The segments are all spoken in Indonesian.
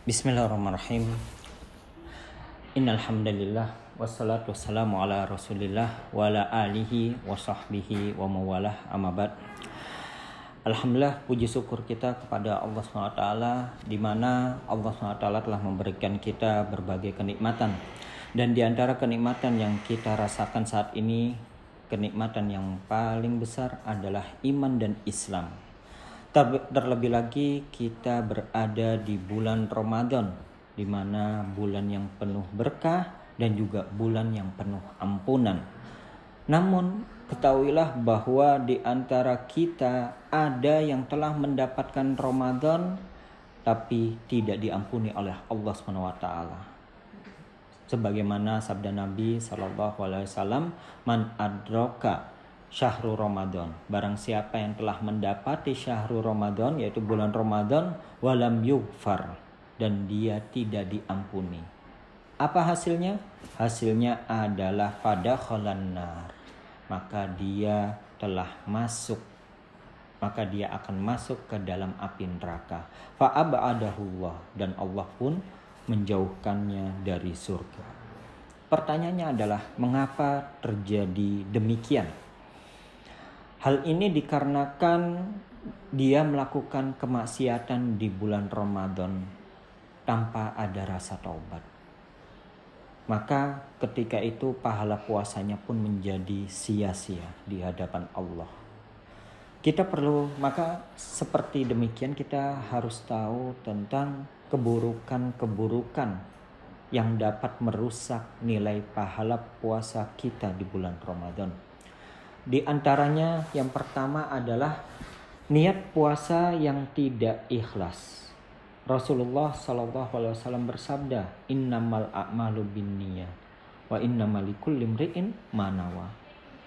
Bismillahirrahmanirrahim. Innal hamdalillah wassalatu wassalamu ala Rasulillah wa ala alihi wa sahbihi wa mawalah amma ba'd. Alhamdulillah, puji syukur kita kepada Allah SWT, di mana Allah SWT telah memberikan kita berbagai kenikmatan. Dan di antara kenikmatan yang kita rasakan saat ini, kenikmatan yang paling besar adalah iman dan Islam. Terlebih lagi kita berada di bulan Ramadan, di mana bulan yang penuh berkah dan juga bulan yang penuh ampunan. Namun ketahuilah bahwa di antara kita ada yang telah mendapatkan Ramadan tapi tidak diampuni oleh Allah SWT. Sebagaimana sabda Nabi SAW, man adraka syahrul Ramadan, barang siapa yang telah mendapati syahrul Ramadan, yaitu bulan Ramadan, walam yughfar, dan dia tidak diampuni. Apa hasilnya? Hasilnya adalah fadakhalan nar, maka dia akan masuk ke dalam api neraka. Fa'abadahullah, dan Allah pun menjauhkannya dari surga. Pertanyaannya adalah, mengapa terjadi demikian? Hal ini dikarenakan dia melakukan kemaksiatan di bulan Ramadan tanpa ada rasa taubat. Maka ketika itu pahala puasanya pun menjadi sia-sia di hadapan Allah. Maka seperti demikian kita harus tahu tentang keburukan-keburukan yang dapat merusak nilai pahala puasa kita di bulan Ramadan. Di antaranya yang pertama adalah niat puasa yang tidak ikhlas. Rasulullah SAW bersabda, innamal a'malu binniyat wa innamal likulli imri'in ma nawa.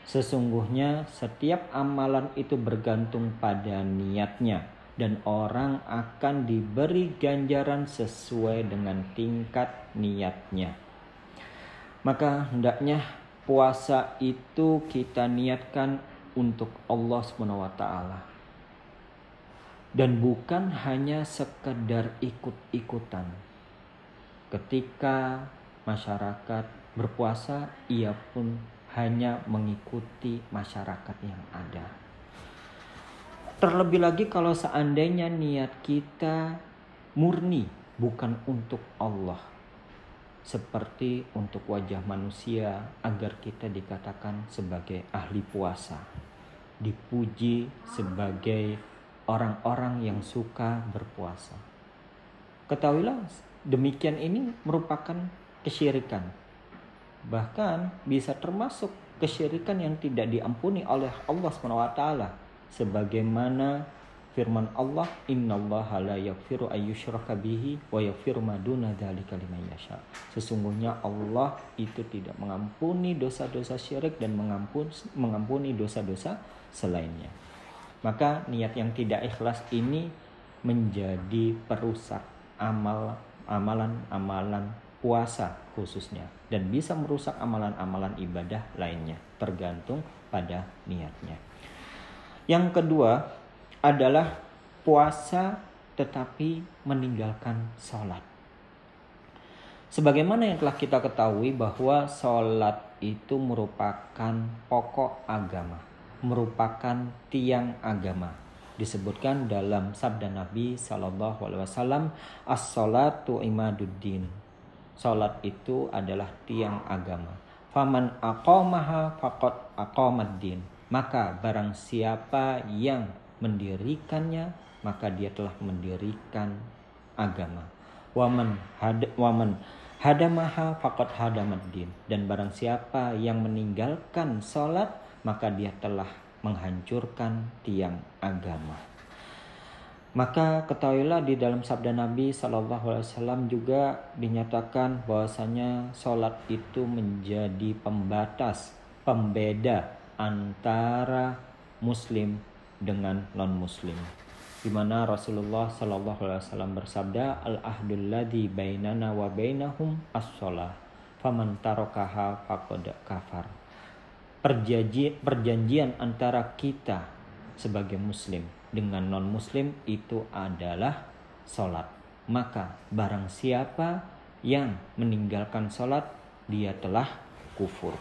Sesungguhnya setiap amalan itu bergantung pada niatnya, dan orang akan diberi ganjaran sesuai dengan tingkat niatnya. Maka hendaknya puasa itu kita niatkan untuk Allah SWT, dan bukan hanya sekedar ikut-ikutan. Ketika masyarakat berpuasa, ia pun hanya mengikuti masyarakat yang ada. Terlebih lagi kalau seandainya niat kita murni bukan untuk Allah, seperti untuk wajah manusia, agar kita dikatakan sebagai ahli puasa, dipuji sebagai orang-orang yang suka berpuasa. Ketahuilah, demikian ini merupakan kesyirikan. Bahkan bisa termasuk kesyirikan yang tidak diampuni oleh Allah SWT. Sebagaimana firman Allah, innallaha la yaghfiru ayyushraka bihi wa yaghfiru ma duna dzalika liman yasha. Sesungguhnya Allah itu tidak mengampuni dosa-dosa syirik dan mengampuni dosa-dosa selainnya. Maka niat yang tidak ikhlas ini menjadi perusak amalan-amalan puasa khususnya, dan bisa merusak amalan-amalan ibadah lainnya, tergantung pada niatnya. Yang kedua adalah puasa tetapi meninggalkan sholat. Sebagaimana yang telah kita ketahui bahwa sholat itu merupakan pokok agama, merupakan tiang agama. Disebutkan dalam sabda Nabi SAW, as-sholatu imaduddin. Sholat itu adalah tiang agama. Faman aqamaha faqad aqamaddin. Maka barang siapa yang mendirikannya, maka dia telah mendirikan agama. Waman hadamaha faqad hadamaddin. Dan barang siapa yang meninggalkan sholat, maka dia telah menghancurkan tiang agama. Maka ketahuilah di dalam sabda Nabi SAW juga dinyatakan bahwasanya sholat itu menjadi pembatas, pembeda antara muslim dengan non-muslim, di mana Rasulullah SAW bersabda, al-ahdul ladzi bainana wa bainahum as-shalah faman tarakaha faqad kafar. Perjanjian antara kita sebagai muslim dengan non-muslim itu adalah sholat. maka barang siapa yang meninggalkan sholat, dia telah kufur.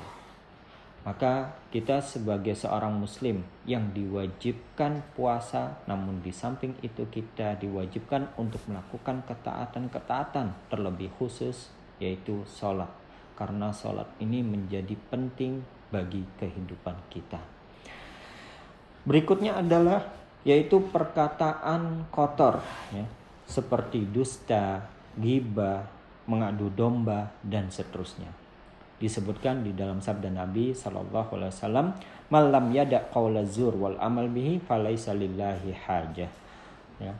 Maka kita sebagai seorang muslim yang diwajibkan puasa, namun di samping itu kita diwajibkan untuk melakukan ketaatan-ketaatan terlebih khusus, yaitu sholat. Karena sholat ini menjadi penting bagi kehidupan kita. Berikutnya adalah yaitu perkataan kotor, ya, seperti dusta, ghibah, mengadu domba, dan seterusnya. Disebutkan di dalam sabda Nabi SAW, "Malam yada qaula zur wal amal bihi falaisa lillahi hajah." Ya.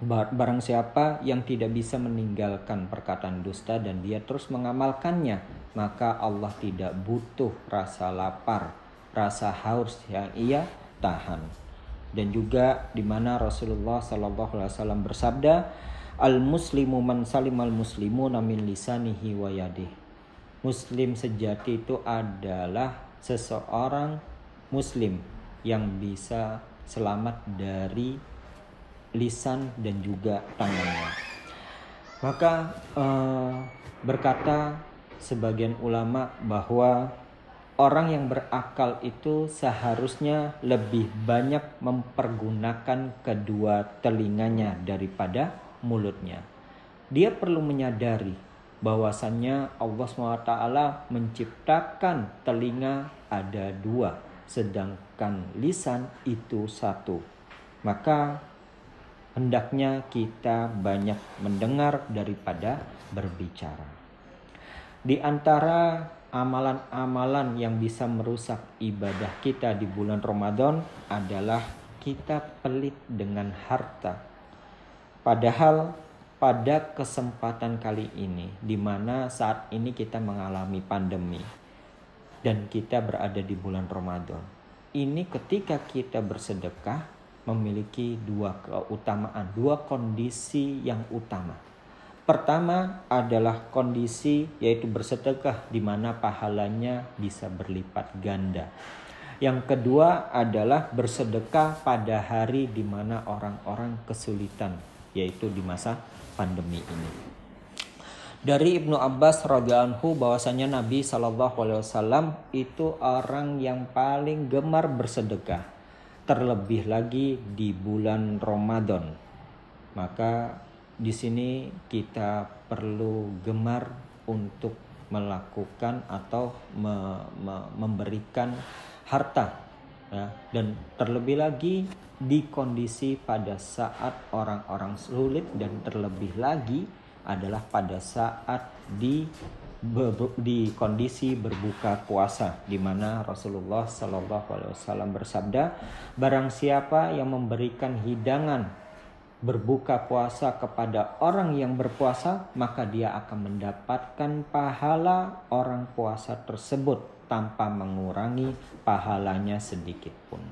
Barang siapa yang tidak bisa meninggalkan perkataan dusta dan dia terus mengamalkannya, maka Allah tidak butuh rasa lapar, rasa haus yang ia tahan. Dan juga di mana Rasulullah SAW bersabda, "Al-muslimu man salimal muslimuna min lisanihi wa yadihi." Muslim sejati itu adalah seseorang muslim yang bisa selamat dari lisan dan juga tangannya. Maka berkata sebagian ulama bahwa orang yang berakal itu seharusnya lebih banyak mempergunakan kedua telinganya daripada mulutnya. Dia perlu menyadari bahwasannya Allah SWT menciptakan telinga ada 2, sedangkan lisan itu 1. Maka hendaknya kita banyak mendengar daripada berbicara. Di antara amalan-amalan yang bisa merusak ibadah kita di bulan Ramadan adalah kita pelit dengan harta. Padahal pada kesempatan kali ini, di mana saat ini kita mengalami pandemi dan kita berada di bulan Ramadan, ini ketika kita bersedekah memiliki 2 keutamaan, 2 kondisi yang utama. Pertama adalah kondisi yaitu bersedekah di mana pahalanya bisa berlipat ganda. Yang kedua adalah bersedekah pada hari di mana orang-orang kesulitan, yaitu di masa pandemi ini. Dari Ibnu Abbas radhiyallahu anhu bahwasanya Nabi SAW itu orang yang paling gemar bersedekah, terlebih lagi di bulan Ramadan. Maka di sini kita perlu gemar untuk melakukan atau memberikan harta, ya, dan terlebih lagi di kondisi pada saat orang-orang sulit, dan terlebih lagi adalah pada saat di kondisi berbuka puasa, di mana Rasulullah SAW bersabda, barang siapa yang memberikan hidangan berbuka puasa kepada orang yang berpuasa, maka dia akan mendapatkan pahala orang puasa tersebut tanpa mengurangi pahalanya sedikit pun.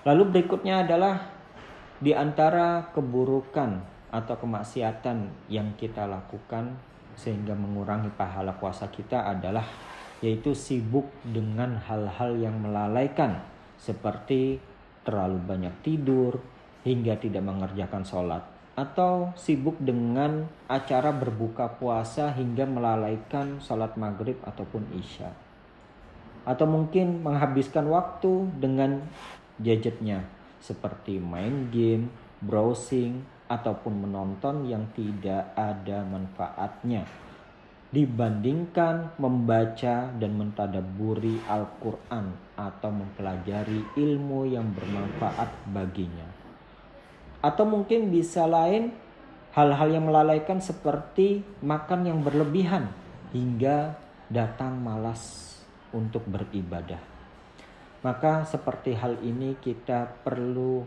Lalu berikutnya adalah di antara keburukan atau kemaksiatan yang kita lakukan sehingga mengurangi pahala puasa kita adalah yaitu sibuk dengan hal-hal yang melalaikan, seperti terlalu banyak tidur hingga tidak mengerjakan sholat, atau sibuk dengan acara berbuka puasa hingga melalaikan sholat maghrib ataupun isya, atau mungkin menghabiskan waktu dengan gadgetnya seperti main game, browsing, ataupun menonton yang tidak ada manfaatnya, dibandingkan membaca dan mentadabburi Al-Quran atau mempelajari ilmu yang bermanfaat baginya. Atau mungkin bisa lain hal-hal yang melalaikan seperti makan yang berlebihan hingga datang malas untuk beribadah. Maka seperti hal ini kita perlu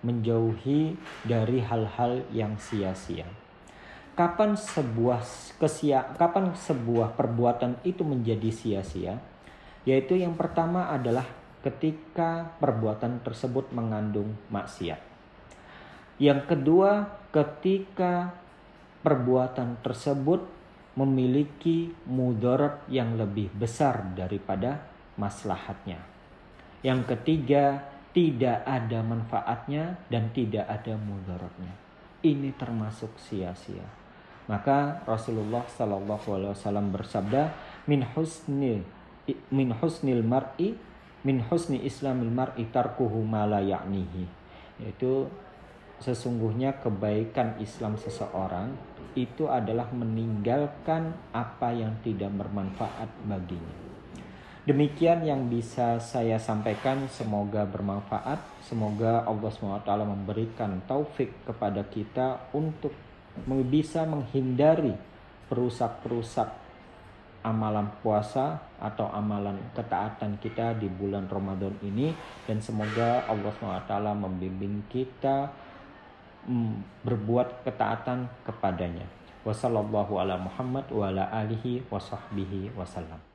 menjauhi dari hal-hal yang sia-sia. Kapan sebuah perbuatan itu menjadi sia-sia? Yaitu yang pertama adalah ketika perbuatan tersebut mengandung maksiat. Yang kedua, ketika perbuatan tersebut memiliki mudarat yang lebih besar daripada maslahatnya. Yang ketiga, tidak ada manfaatnya dan tidak ada mudaratnya. Ini termasuk sia-sia. Maka Rasulullah SAW bersabda, min husni islamil mar'i tarkuhu ma la ya'nihi. Yaitu sesungguhnya kebaikan Islam seseorang itu adalah meninggalkan apa yang tidak bermanfaat baginya. Demikian yang bisa saya sampaikan, semoga bermanfaat. Semoga Allah SWT memberikan taufik kepada kita untuk bisa menghindari perusak-perusak amalan puasa atau amalan ketaatan kita di bulan Ramadan ini. Dan semoga Allah SWT membimbing kita berbuat ketaatan kepadanya. Wassallallahu ala Muhammad wa ala alihi wa sahbihi wasallam.